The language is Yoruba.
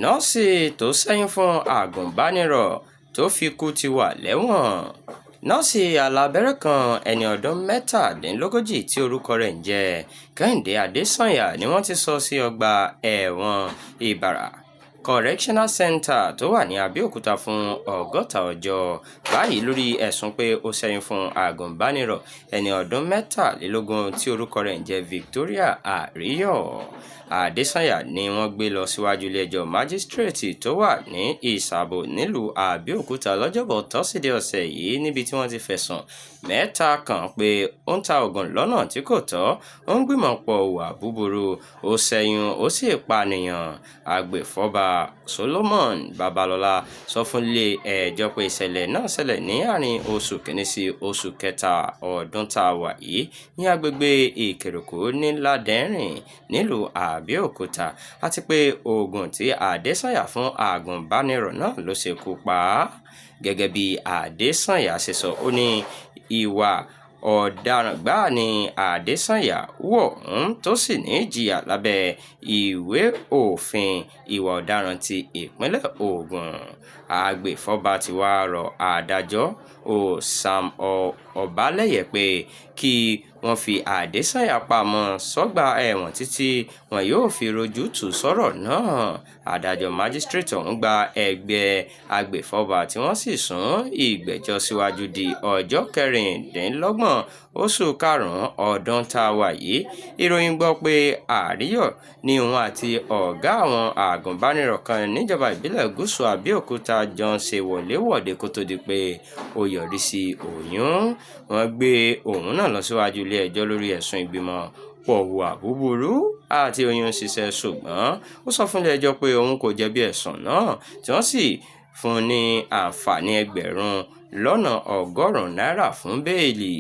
nọ́ọ̀sì tó ṣẹ́yún fún agùnbánirọ̀ tó fi kú ti wà lẹ́wọ̀n. nọ́ọ̀sì alábẹ́rẹ́ kan ẹni ọdún mẹ́tàdínlógójì tí orúkọ rẹ̀ ń jẹ́ Kẹ́hìndé Adésànyà ni wọ́n ti sọ sí ọgbà ẹ̀wọ̀n Ìbàrà Correctional Center tó wà ní Abẹ́òkúta fún 60 ọjọ́ báyìí lórí ẹ̀sùn pé ó ṣẹ́yún fún agùnbánirọ̀ ẹni ọdún mẹ́tàlélógún tí orúkọ rẹ̀ ń jẹ́ Victoria Àríyọ̀. Adésànyà ni wọ́n gbé lọ síwájú ilé-ẹjọ́ májísírèètì tó wà ní Ìsàbò nílùú Àbẹ́òkúta lọ́jọ́bọ̀ tọ́sídẹ̀ẹ́ ọ̀sẹ̀ yìí níbi tí wọ́n ti fẹ̀sùn mẹ́ta kàn pé ó ń ta oògùn lọ́nà tí kò tọ́, ó ń gbìmọ̀ pọ̀ hùwà búburú, ó ṣẹ́yún, ó sì pànìyàn. Agbèfọ́ba Solomon Babalọ́lá sọ fún ilé-ẹjọ́ pé ìṣẹ̀lẹ̀ náà ṣẹlẹ̀ ní àárín oṣù kìíní sí oṣù kẹta ọdún tá a wà yìí ní agbègbè Ìkẹrẹ̀kọ́ ní Ládẹ́rìn nílùú Àbẹ́òkúta àti pé oògùn tí Adésànyà fún agùnbánirọ̀ náà ló ṣekú pa á. Gẹ́gẹ́ bí Adésànyà ṣe sọ, ó ní ìwà ọ̀daràn gbáà ni Adésànyà wọ̀ tó sì ní ìjìyà lábẹ́ ìwé òfin ìwà ọ̀daràn ti ìpínlẹ̀ Ògùn. Agbèfọ́ba ti wá rọ adájọ́ Sam Ọbalẹ́yẹ pé kí wọ́n fi Adésànyà pamọ́ sọ́gbà ẹ̀wọ̀n títí wọn yóò fi rojú tù sọ́rọ̀ náà. Adájọ́ májísírèètì ọ̀hún gba ẹgbẹ́ agbèfọ́ba tí wọ́n sì sún ìgbẹ́jọ́ síwájú di ọjọ́ 26 oṣù karùn-ún ọdún tá a wà yìí. Ìròyìn gbọ́ pé Àríyọ̀ ni òun àti ọ̀gá àwọn agùnbánirọ̀ kan níjọba ìbílẹ̀ Gúúsù Àbẹ́òkúta jọ ń ṣe wọ̀léwọ̀de kó tó di pé ó yọrí sí oyún. Wọ́n gbé òun náà lọ síwájú ilé ẹjọ́ lórí ẹ̀sùn ìgbìmọ̀ pọ̀ hùwà búburú àti oyún ṣíṣẹ́, ṣùgbọ́n ó sọ fún ilé ẹjọ́ pé òun kò jẹ̀bi ẹ̀sùn náà tí wọ́n sì fún un ní àǹfààní 100,000 náírà fún bẹ́ẹ̀lì.